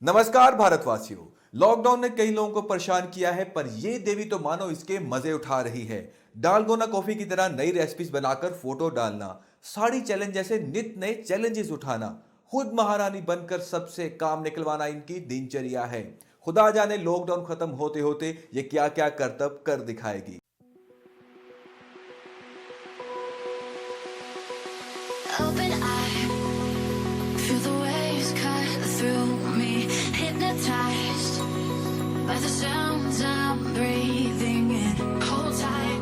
नमस्कार भारतवासियों। लॉकडाउन ने कई लोगों को परेशान किया है, पर ये देवी तो मानो इसके मजे उठा रही है। डालगोना कॉफी की तरह नई रेसिपीज बनाकर फोटो डालना, साड़ी चैलेंज जैसे नित नए चैलेंजेस उठाना, खुद महारानी बनकर सबसे काम निकलवाना इनकी दिनचर्या है। खुदा जाने लॉकडाउन खत्म होते होते ये क्या क्या करतब कर दिखाएगी। Open eye, feel the waves cut through me, hypnotized by the sounds I'm breathing in. Hold tight,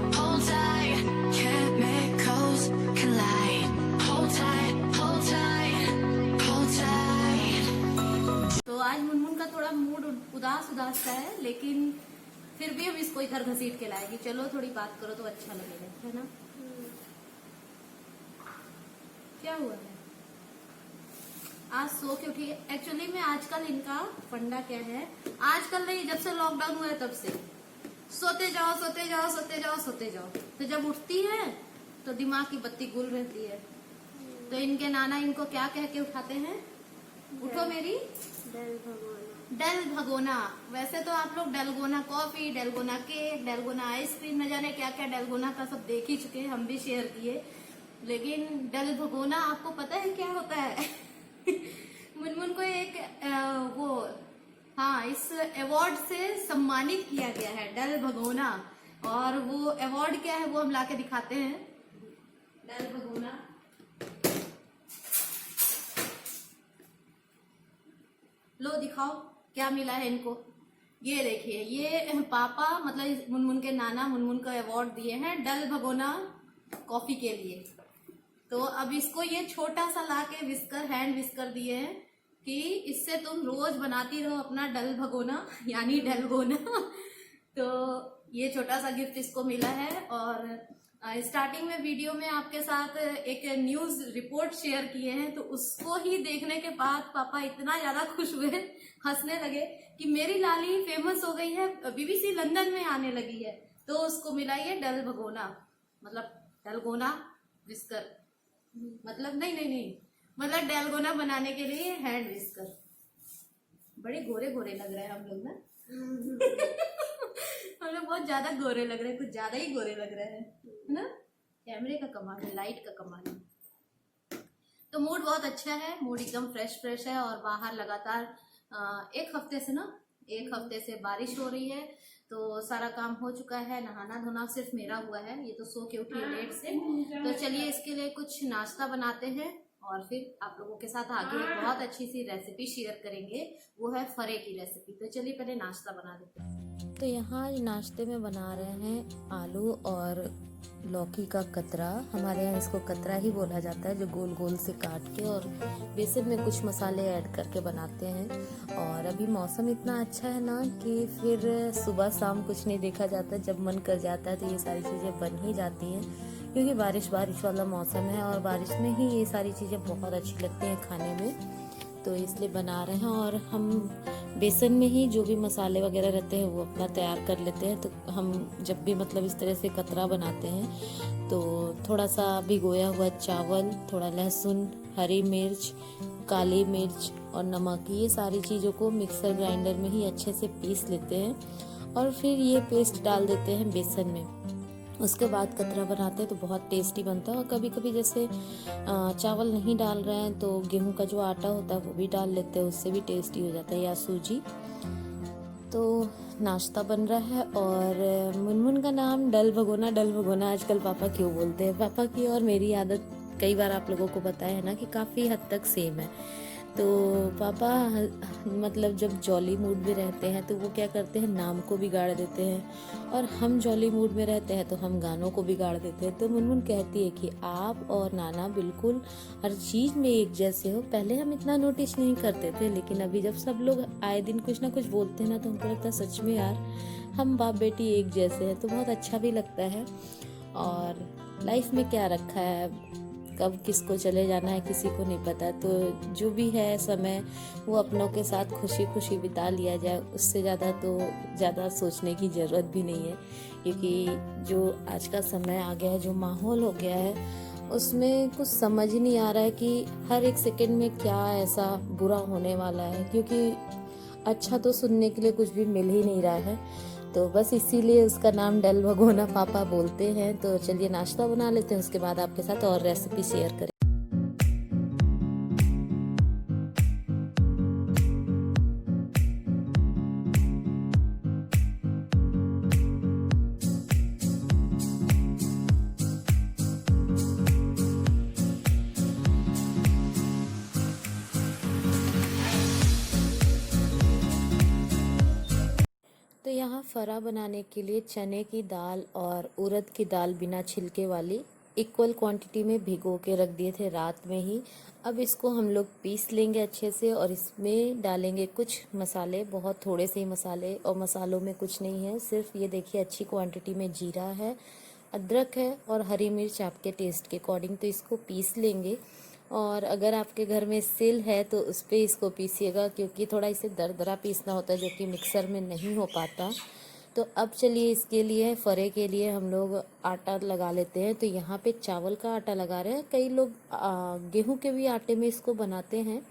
chemicals collide. Hold tight, hold tight. तो आज मुनमुन का थोड़ा मूड उदास उदास सा है, लेकिन फिर भी हम इसको इधर घसीट के लाएंगे। चलो थोड़ी बात करो तो अच्छा लगेगा, है ना? क्या हुआ है? आज सो के उठी। एक्चुअली में आजकल इनका फंडा क्या है, आजकल नहीं, जब से लॉकडाउन हुआ है तब से सोते जाओ सोते जाओ सोते जाओ सोते जाओ। तो जब उठती है तो दिमाग की बत्ती गुल रहती है। तो इनके नाना इनको क्या कह के उठाते हैं? उठो मेरी डल भगोना। वैसे तो आप लोग dalgona coffee, dalgona cake, dalgona ice cream, न जाने क्या क्या डलगोना का सब देख ही चुके हैं, हम भी शेयर किए। लेकिन डल भगोना आपको पता है क्या होता है? मुनमुन को एक इस अवार्ड से सम्मानित किया गया है, डल भगोना। और वो अवार्ड क्या है वो हम लाके दिखाते हैं। डल भगोना, लो दिखाओ क्या मिला है इनको। ये देखिए, ये पापा मतलब मुनमुन के नाना मुनमुन को अवार्ड दिए हैं डल भगोना कॉफी के लिए। तो अब इसको ये छोटा सा लाके विस्कर, हैंड विस्कर दिए हैं कि इससे तुम रोज बनाती रहो अपना डल भगोना यानी डलगोना। तो ये छोटा सा गिफ्ट इसको मिला है। और स्टार्टिंग में वीडियो में आपके साथ एक न्यूज रिपोर्ट शेयर किए हैं, तो उसको ही देखने के बाद पापा इतना ज्यादा खुश हुए, हंसने लगे कि मेरी लाली फेमस हो गई है, बीबीसी लंदन में आने लगी है। तो उसको मिला ये डल भगोना, मतलब डलगोना विस्कर, मतलब नहीं, मतलब डलगोना बनाने के लिए हैंड विस्कर। बड़े गोरे गोरे लग रहे हैं हम लोग ना। हम लोग बहुत ज्यादा गोरे लग रहे हैं, कुछ ज्यादा ही गोरे लग रहे हैं, है ना? कैमरे का कमाल है, लाइट का कमाल है। तो मूड बहुत अच्छा है, मूड एकदम फ्रेश है। और बाहर लगातार एक हफ्ते से बारिश हो रही है, तो सारा काम हो चुका है। नहाना धोना सिर्फ मेरा हुआ है, ये तो सो के उठी है लेट से। तो चलिए इसके लिए कुछ नाश्ता बनाते हैं और फिर आप लोगों के साथ आगे एक बहुत अच्छी सी रेसिपी शेयर करेंगे, वो है फरे की रेसिपी। तो चलिए पहले नाश्ता बना देते हैं। तो यहाँ नाश्ते में बना रहे हैं आलू और लौकी का कतरा। हमारे यहाँ इसको कतरा ही बोला जाता है, जो गोल गोल से काट के और बेसन में कुछ मसाले ऐड करके बनाते हैं। और अभी मौसम इतना अच्छा है ना कि फिर सुबह शाम कुछ नहीं देखा जाता, जब मन कर जाता है तो ये सारी चीज़ें बन ही जाती हैं, क्योंकि बारिश वाला मौसम है और बारिश में ही ये सारी चीज़ें बहुत अच्छी लगती हैं खाने में। तो इसलिए बना रहे हैं। और हम बेसन में ही जो भी मसाले वगैरह रहते हैं वो अपना तैयार कर लेते हैं। तो हम जब भी मतलब इस तरह से कतरा बनाते हैं तो थोड़ा सा भिगोया हुआ चावल, थोड़ा लहसुन, हरी मिर्च, काली मिर्च और नमक, ये सारी चीज़ों को मिक्सर ग्राइंडर में ही अच्छे से पीस लेते हैं और फिर ये पेस्ट डाल देते हैं बेसन में। उसके बाद कतरा बनाते हैं तो बहुत टेस्टी बनता है। और कभी कभी जैसे चावल नहीं डाल रहे हैं तो गेहूं का जो आटा होता है वो भी डाल लेते हैं, उससे भी टेस्टी हो जाता है, या सूजी। तो नाश्ता बन रहा है और मुनमुन का नाम डल भगोना आजकल पापा क्यों बोलते हैं। पापा की और मेरी आदत कई बार आप लोगों को पता है ना कि काफ़ी हद तक सेम है। तो पापा मतलब जब जॉली मूड में रहते हैं तो वो क्या करते हैं, नाम को बिगाड़ देते हैं, और हम जॉली मूड में रहते हैं तो हम गानों को बिगाड़ देते हैं। तो मुनमुन कहती है कि आप और नाना बिल्कुल हर चीज़ में एक जैसे हो। पहले हम इतना नोटिस नहीं करते थे, लेकिन अभी जब सब लोग आए दिन कुछ ना कुछ बोलते हैं ना, तो हमको लगता है सच में यार हम बाप बेटी एक जैसे हैं। तो बहुत अच्छा भी लगता है। और लाइफ में क्या रखा है, कब किसको चले जाना है किसी को नहीं पता। तो जो भी है समय वो अपनों के साथ खुशी खुशी बिता लिया जाए, उससे ज़्यादा सोचने की ज़रूरत भी नहीं है। क्योंकि जो आज का समय आ गया है, जो माहौल हो गया है, उसमें कुछ समझ ही नहीं आ रहा है कि हर एक सेकंड में क्या ऐसा बुरा होने वाला है। क्योंकि अच्छा तो सुनने के लिए कुछ भी मिल ही नहीं रहा है, तो बस इसीलिए उसका नाम डल भगोना पापा बोलते हैं। तो चलिए नाश्ता बना लेते हैं, उसके बाद आपके साथ और रेसिपी शेयर करें। तो यहाँ फरा बनाने के लिए चने की दाल और उड़द की दाल बिना छिलके वाली इक्वल क्वांटिटी में भिगो के रख दिए थे रात में ही। अब इसको हम लोग पीस लेंगे अच्छे से और इसमें डालेंगे कुछ मसाले, बहुत थोड़े से ही मसाले, और मसालों में कुछ नहीं है, सिर्फ ये देखिए अच्छी क्वांटिटी में जीरा है, अदरक है और हरी मिर्च आपके टेस्ट के अकॉर्डिंग। तो इसको पीस लेंगे और अगर आपके घर में सिल है तो उस पर इसको पीसिएगा, क्योंकि थोड़ा इसे दरदरा पीसना होता है जो कि मिक्सर में नहीं हो पाता। तो अब चलिए इसके लिए फरे के लिए हम लोग आटा लगा लेते हैं। तो यहाँ पे चावल का आटा लगा रहे हैं, कई लोग गेहूं के भी आटे में इसको बनाते हैं,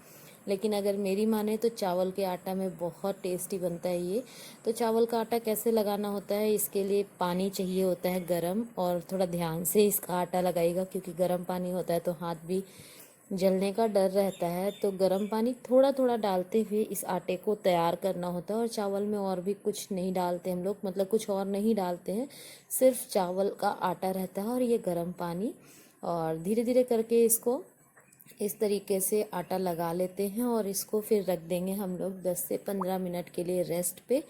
लेकिन अगर मेरी माने तो चावल के आटा में बहुत टेस्टी बनता है ये। तो चावल का आटा कैसे लगाना होता है, इसके लिए पानी चाहिए होता है गरम, और थोड़ा ध्यान से इसका आटा लगाइएगा क्योंकि गरम पानी होता है तो हाथ भी जलने का डर रहता है। तो गर्म पानी थोड़ा थोड़ा डालते हुए इस आटे को तैयार करना होता है। और चावल में और भी कुछ नहीं डालते हम लोग, मतलब कुछ और नहीं डालते हैं, सिर्फ चावल का आटा रहता है और ये गर्म पानी। और धीरे धीरे करके इसको इस तरीके से आटा लगा लेते हैं और इसको फिर रख देंगे हम लोग 10 से 15 मिनट के लिए रेस्ट पे,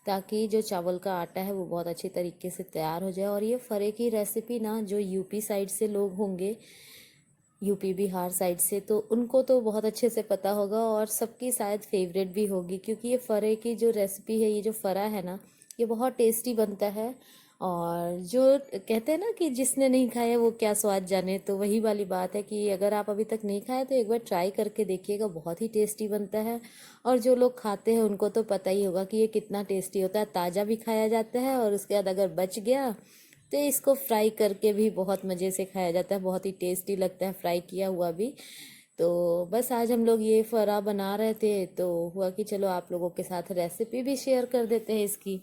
ताकि जो चावल का आटा है वो बहुत अच्छी तरीके से तैयार हो जाए। और ये फरे की रेसिपी ना, जो यूपी साइड से लोग होंगे, यूपी बिहार साइड से, तो उनको तो बहुत अच्छे से पता होगा और सबकी शायद फेवरेट भी होगी, क्योंकि ये फरे की जो रेसिपी है, ये जो फरा है ना, ये बहुत टेस्टी बनता है। और जो कहते हैं ना कि जिसने नहीं खाया वो क्या स्वाद जाने, तो वही वाली बात है कि अगर आप अभी तक नहीं खाए तो एक बार ट्राई करके देखिएगा, बहुत ही टेस्टी बनता है। और जो लोग खाते हैं उनको तो पता ही होगा कि ये कितना टेस्टी होता है। ताज़ा भी खाया जाता है और उसके बाद अगर बच गया तो इसको फ्राई करके भी बहुत मज़े से खाया जाता है, बहुत ही टेस्टी लगता है फ्राई किया हुआ भी। तो बस आज हम लोग ये फरा बना रहे थे, तो हुआ कि चलो आप लोगों के साथ रेसिपी भी शेयर कर देते हैं इसकी।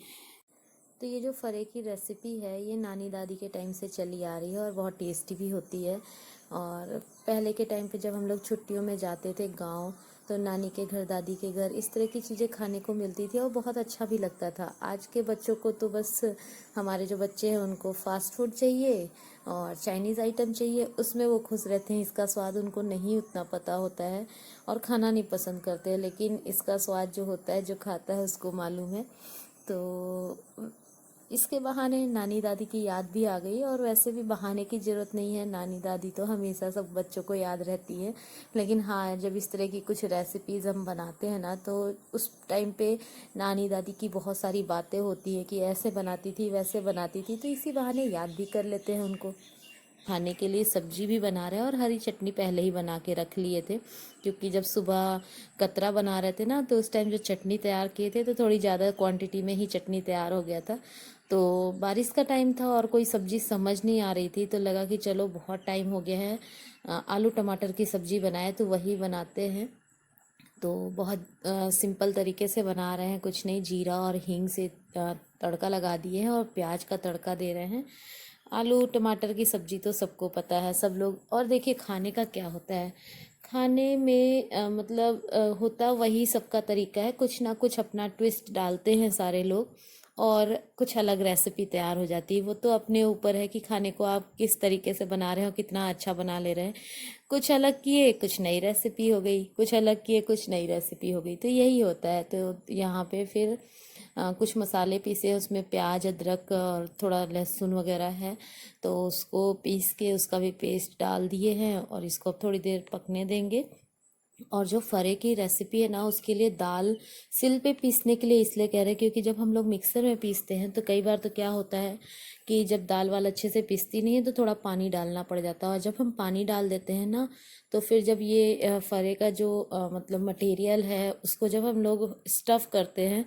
तो ये जो फरे की रेसिपी है ये नानी दादी के टाइम से चली आ रही है और बहुत टेस्टी भी होती है। और पहले के टाइम पे जब हम लोग छुट्टियों में जाते थे गांव, तो नानी के घर, दादी के घर, इस तरह की चीज़ें खाने को मिलती थी और बहुत अच्छा भी लगता था। आज के बच्चों को तो बस, हमारे जो बच्चे हैं उनको फास्ट फूड चाहिए और चाइनीज़ आइटम चाहिए, उसमें वो खुश रहते हैं। इसका स्वाद उनको नहीं उतना पता होता है और खाना नहीं पसंद करते, लेकिन इसका स्वाद जो होता है, जो खाता है उसको मालूम है। तो इसके बहाने नानी दादी की याद भी आ गई। और वैसे भी बहाने की ज़रूरत नहीं है, नानी दादी तो हमेशा सब बच्चों को याद रहती है। लेकिन हाँ, जब इस तरह की कुछ रेसिपीज़ हम बनाते हैं ना, तो उस टाइम पे नानी दादी की बहुत सारी बातें होती है कि ऐसे बनाती थी, वैसे बनाती थी, तो इसी बहाने याद भी कर लेते हैं उनको। खाने के लिए सब्जी भी बना रहे हैं और हरी चटनी पहले ही बना के रख लिए थे, क्योंकि जब सुबह कतरा बना रहे थे ना, तो उस टाइम जो चटनी तैयार किए थे तो थोड़ी ज़्यादा क्वांटिटी में ही चटनी तैयार हो गया था। तो बारिश का टाइम था और कोई सब्जी समझ नहीं आ रही थी, तो लगा कि चलो बहुत टाइम हो गया है, आलू टमाटर की सब्जी बनाए तो वही बनाते हैं। तो बहुत सिंपल तरीके से बना रहे हैं, कुछ नहीं, जीरा और हींग से तड़का लगा दिए हैं और प्याज का तड़का दे रहे हैं। आलू टमाटर की सब्जी तो सबको पता है, सब लोग। और देखिए खाने का क्या होता है, खाने में मतलब होता वही सबका तरीका है, कुछ ना कुछ अपना ट्विस्ट डालते हैं सारे लोग और कुछ अलग रेसिपी तैयार हो जाती है। वो तो अपने ऊपर है कि खाने को आप किस तरीके से बना रहे हो, कितना अच्छा बना ले रहे हैं। कुछ अलग किए, कुछ नई रेसिपी हो गई, कुछ अलग किए, कुछ नई रेसिपी हो गई, तो यही होता है। तो यहाँ पे फिर कुछ मसाले पीसे, उसमें प्याज, अदरक और थोड़ा लहसुन वगैरह है, तो उसको पीस के उसका भी पेस्ट डाल दिए हैं और इसको अब थोड़ी देर पकने देंगे। और जो फरे की रेसिपी है ना, उसके लिए दाल सिल पे पीसने के लिए इसलिए कह रहे हैं क्योंकि जब हम लोग मिक्सर में पीसते हैं तो कई बार तो क्या होता है कि जब दाल वाल अच्छे से पीसती नहीं है तो थोड़ा पानी डालना पड़ जाता है। और जब हम पानी डाल देते हैं ना, तो फिर जब ये फरे का जो मतलब मटेरियल है, उसको जब हम लोग स्टफ़ करते हैं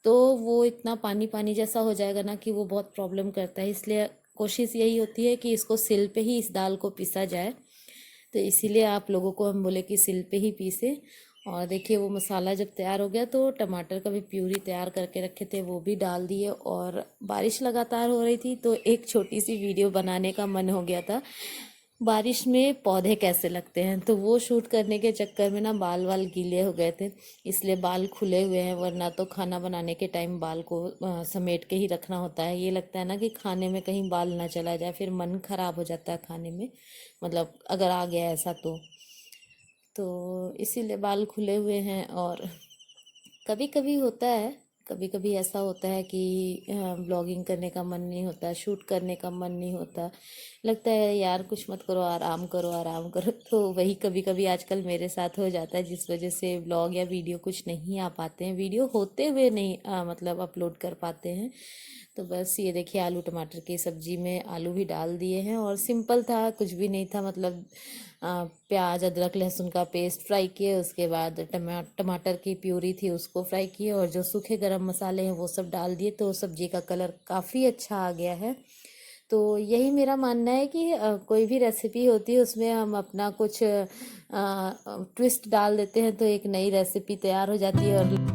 तो वो इतना पानी पानी जैसा हो जाएगा ना कि वो बहुत प्रॉब्लम करता है। इसलिए कोशिश यही होती है कि इसको सिल पे ही इस दाल को पीसा जाए। तो इसीलिए आप लोगों को हम बोले कि सिल पे ही पीसे। और देखिए वो मसाला जब तैयार हो गया तो टमाटर का भी प्यूरी तैयार करके रखे थे वो भी डाल दिए। और बारिश लगातार हो रही थी तो एक छोटी सी वीडियो बनाने का मन हो गया था, बारिश में पौधे कैसे लगते हैं। तो वो शूट करने के चक्कर में ना बाल वाल गीले हो गए थे, इसलिए बाल खुले हुए हैं। वरना तो खाना बनाने के टाइम बाल को समेट के ही रखना होता है। ये लगता है ना कि खाने में कहीं बाल ना चला जाए, फिर मन खराब हो जाता है खाने में, मतलब अगर आ गया ऐसा तो इसीलिए बाल खुले हुए हैं। और कभी कभी होता है, कभी कभी ऐसा होता है कि ब्लॉगिंग करने का मन नहीं होता, शूट करने का मन नहीं होता, लगता है यार कुछ मत करो, आराम करो आराम करो। तो वही कभी कभी आजकल मेरे साथ हो जाता है, जिस वजह से ब्लॉग या वीडियो कुछ नहीं आ पाते हैं, वीडियो होते हुए नहीं मतलब अपलोड कर पाते हैं। तो बस ये देखिए आलू टमाटर की सब्जी में आलू भी डाल दिए हैं और सिंपल था, कुछ भी नहीं था। मतलब प्याज अदरक लहसुन का पेस्ट फ्राई किए, उसके बाद टमाटर की प्यूरी थी उसको फ्राई किए और जो सूखे गरम मसाले हैं वो सब डाल दिए। तो सब्जी का कलर काफ़ी अच्छा आ गया है। तो यही मेरा मानना है कि कोई भी रेसिपी होती है उसमें हम अपना कुछ ट्विस्ट डाल देते हैं तो एक नई रेसिपी तैयार हो जाती है। और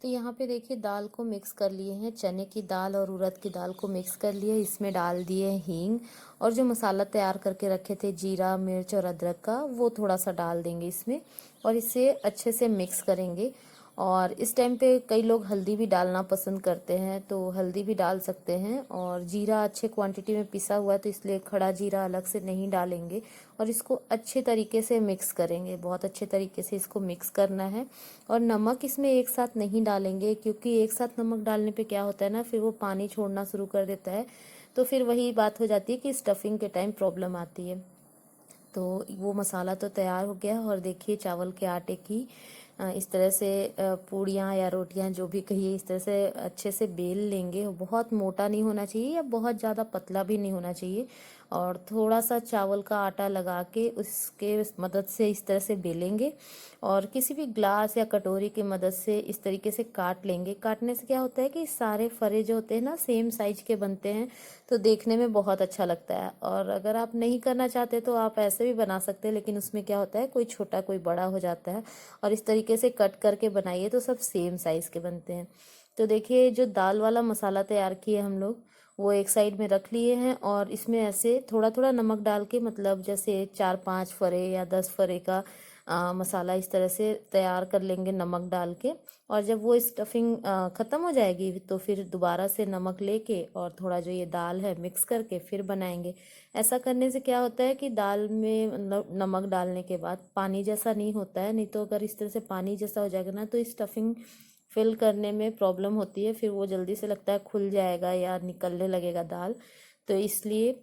तो यहाँ पे देखिए दाल को मिक्स कर लिए हैं, चने की दाल और उड़द की दाल को मिक्स कर लिए, इसमें डाल दिए हींग और जो मसाला तैयार करके रखे थे जीरा मिर्च और अदरक का वो थोड़ा सा डाल देंगे इसमें और इसे अच्छे से मिक्स करेंगे। और इस टाइम पे कई लोग हल्दी भी डालना पसंद करते हैं तो हल्दी भी डाल सकते हैं। और जीरा अच्छे क्वांटिटी में पिसा हुआ है तो इसलिए खड़ा जीरा अलग से नहीं डालेंगे और इसको अच्छे तरीके से मिक्स करेंगे, बहुत अच्छे तरीके से इसको मिक्स करना है। और नमक इसमें एक साथ नहीं डालेंगे क्योंकि एक साथ नमक डालने पे क्या होता है ना, फिर वो पानी छोड़ना शुरू कर देता है, तो फिर वही बात हो जाती है कि स्टफिंग के टाइम प्रॉब्लम आती है। तो वो मसाला तो तैयार हो गया और देखिए चावल के आटे की इस तरह से पूड़ियाँ या रोटियाँ जो भी कहिए इस तरह से अच्छे से बेल लेंगे। बहुत मोटा नहीं होना चाहिए या बहुत ज़्यादा पतला भी नहीं होना चाहिए। और थोड़ा सा चावल का आटा लगा के उसके मदद से इस तरह से बेलेंगे और किसी भी ग्लास या कटोरी की मदद से इस तरीके से काट लेंगे। काटने से क्या होता है कि सारे फरे जो होते हैं ना सेम साइज के बनते हैं तो देखने में बहुत अच्छा लगता है। और अगर आप नहीं करना चाहते तो आप ऐसे भी बना सकते हैं, लेकिन उसमें क्या होता है कोई छोटा कोई बड़ा हो जाता है। और इस तरीके से कट करके बनाइए तो सब सेम साइज़ के बनते हैं। तो देखिए जो दाल वाला मसाला तैयार किए हम लोग वो एक साइड में रख लिए हैं और इसमें ऐसे थोड़ा थोड़ा नमक डाल के, मतलब जैसे 4-5 फरे या 10 फरे का मसाला इस तरह से तैयार कर लेंगे नमक डाल के। और जब वो स्टफिंग ख़त्म हो जाएगी तो फिर दोबारा से नमक लेके और थोड़ा जो ये दाल है मिक्स करके फिर बनाएंगे। ऐसा करने से क्या होता है कि दाल में मतलब नमक डालने के बाद पानी जैसा नहीं होता है, नहीं तो अगर इस तरह से पानी जैसा हो जाएगा ना तो स्टफिंग फिल करने में प्रॉब्लम होती है, फिर वो जल्दी से लगता है खुल जाएगा या निकलने लगेगा दाल। तो इसलिए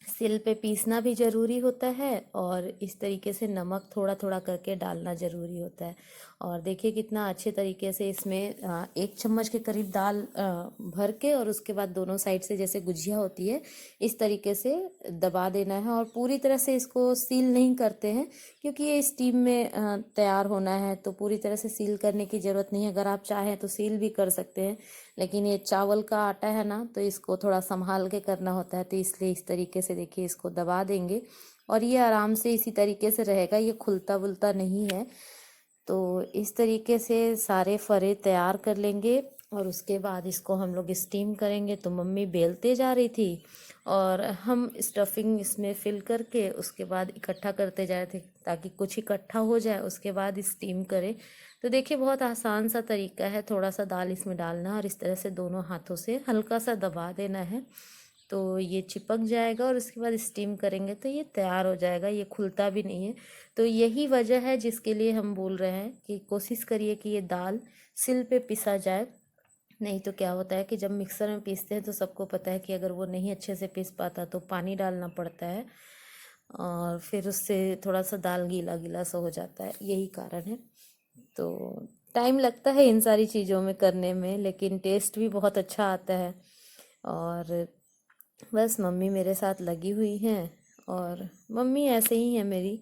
सिल पे पीसना भी ज़रूरी होता है और इस तरीके से नमक थोड़ा थोड़ा करके डालना ज़रूरी होता है। और देखिए कितना अच्छे तरीके से इसमें 1 चम्मच के करीब दाल भर के और उसके बाद दोनों साइड से जैसे गुजिया होती है इस तरीके से दबा देना है। और पूरी तरह से इसको सील नहीं करते हैं क्योंकि ये स्टीम में तैयार होना है, तो पूरी तरह से सील करने की ज़रूरत नहीं है। अगर आप चाहें तो सील भी कर सकते हैं, लेकिन ये चावल का आटा है ना तो इसको थोड़ा संभाल के करना होता है, तो इसलिए इस तरीके से देखिए इसको दबा देंगे और ये आराम से इसी तरीके से रहेगा, ये खुलता वुलता नहीं है। तो इस तरीके से सारे फरे तैयार कर लेंगे और उसके बाद इसको हम लोग स्टीम करेंगे। तो मम्मी बेलते जा रही थी और हम स्टफिंग इसमें फिल करके उसके बाद इकट्ठा करते जा रहे थे ताकि कुछ इकट्ठा हो जाए उसके बाद स्टीम करें। तो देखिए बहुत आसान सा तरीका है, थोड़ा सा दाल इसमें डालना और इस तरह से दोनों हाथों से हल्का सा दबा देना है तो ये चिपक जाएगा और उसके बाद स्टीम करेंगे तो ये तैयार हो जाएगा, ये खुलता भी नहीं है। तो यही वजह है जिसके लिए हम बोल रहे हैं कि कोशिश करिए कि ये दाल सिल पे पिसा जाए। नहीं तो क्या होता है कि जब मिक्सर में पीसते हैं तो सबको पता है कि अगर वो नहीं अच्छे से पीस पाता तो पानी डालना पड़ता है और फिर उससे थोड़ा सा दाल गीला गीला सा हो जाता है, यही कारण है। तो टाइम लगता है इन सारी चीज़ों में करने में, लेकिन टेस्ट भी बहुत अच्छा आता है। और बस मम्मी मेरे साथ लगी हुई हैं और मम्मी ऐसे ही है मेरी,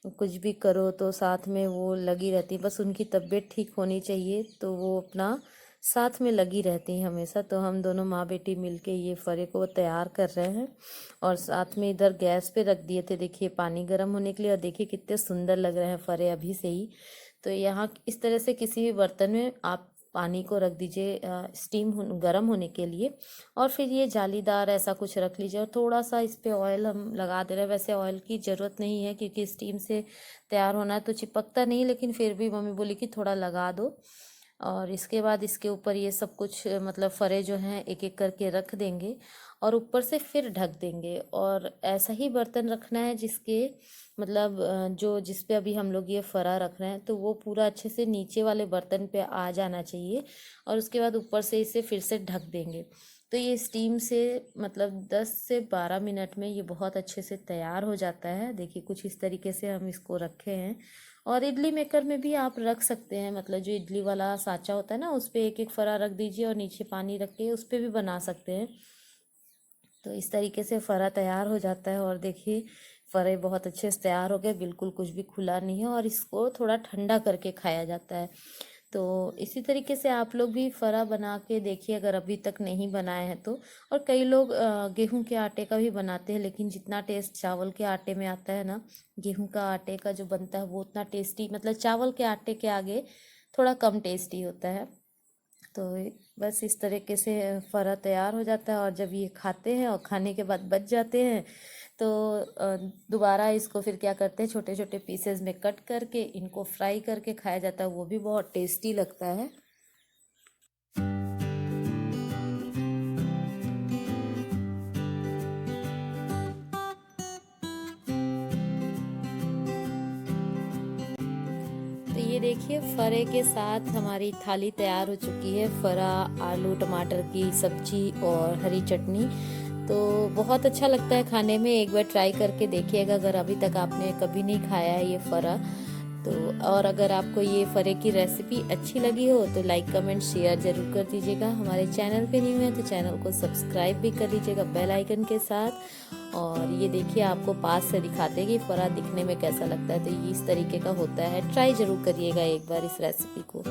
कुछ भी करो तो साथ में वो लगी रहती, बस उनकी तबीयत ठीक होनी चाहिए तो वो अपना साथ में लगी रहती हैं हमेशा। तो हम दोनों माँ बेटी मिलके ये फरे को तैयार कर रहे हैं और साथ में इधर गैस पे रख दिए थे, देखिए पानी गर्म होने के लिए। और देखिए कितने सुंदर लग रहे हैं फरे अभी से ही। तो यहाँ इस तरह से किसी भी बर्तन में आप पानी को रख दीजिए स्टीम गर्म होने के लिए, और फिर ये जालीदार ऐसा कुछ रख लीजिए और थोड़ा सा इस पे ऑयल हम लगा दे रहे हैं। वैसे ऑयल की ज़रूरत नहीं है क्योंकि स्टीम से तैयार होना है तो चिपकता नहीं, लेकिन फिर भी मम्मी बोली कि थोड़ा लगा दो। और इसके बाद इसके ऊपर ये सब कुछ मतलब फरे जो हैं एक एक करके रख देंगे और ऊपर से फिर ढक देंगे। और ऐसा ही बर्तन रखना है जिसके मतलब जो जिस पे अभी हम लोग ये फरा रख रहे हैं तो वो पूरा अच्छे से नीचे वाले बर्तन पे आ जाना चाहिए। और उसके बाद ऊपर से इसे फिर से ढक देंगे। तो ये स्टीम से मतलब 10 से 12 मिनट में ये बहुत अच्छे से तैयार हो जाता है। देखिए कुछ इस तरीके से हम इसको रखे हैं। और इडली मेकर में भी आप रख सकते हैं, मतलब जो इडली वाला साँचा होता है ना उस पे एक एक फरा रख दीजिए और नीचे पानी रख के उस पे भी बना सकते हैं। तो इस तरीके से फरा तैयार हो जाता है। और देखिए फरे बहुत अच्छे से तैयार हो गए, बिल्कुल कुछ भी खुला नहीं है। और इसको थोड़ा ठंडा करके खाया जाता है। तो इसी तरीके से आप लोग भी फरा बना के देखिए अगर अभी तक नहीं बनाए हैं तो। और कई लोग गेहूं के आटे का भी बनाते हैं, लेकिन जितना टेस्ट चावल के आटे में आता है ना, गेहूं का आटे का जो बनता है वो उतना टेस्टी मतलब चावल के आटे के आगे थोड़ा कम टेस्टी होता है। तो बस इस तरीके से फरा तैयार हो जाता है। और जब ये खाते हैं और खाने के बाद बच जाते हैं तो दोबारा इसको फिर क्या करते हैं छोटे छोटे पीसेस में कट करके इनको फ्राई करके खाया जाता है, वो भी बहुत टेस्टी लगता है। तो ये देखिए फरे के साथ हमारी थाली तैयार हो चुकी है। फरा, आलू टमाटर की सब्जी और हरी चटनी। तो बहुत अच्छा लगता है खाने में, एक बार ट्राई करके देखिएगा अगर अभी तक आपने कभी नहीं खाया है ये फरा तो। और अगर आपको ये फरे की रेसिपी अच्छी लगी हो तो लाइक कमेंट शेयर ज़रूर कर दीजिएगा। हमारे चैनल पे न्यू है तो चैनल को सब्सक्राइब भी कर लीजिएगा बेल आइकन के साथ। और ये देखिए आपको पास से दिखाते हैं कि फरा दिखने में कैसा लगता है। तो ये इस तरीके का होता है, ट्राई ज़रूर करिएगा एक बार इस रेसिपी को।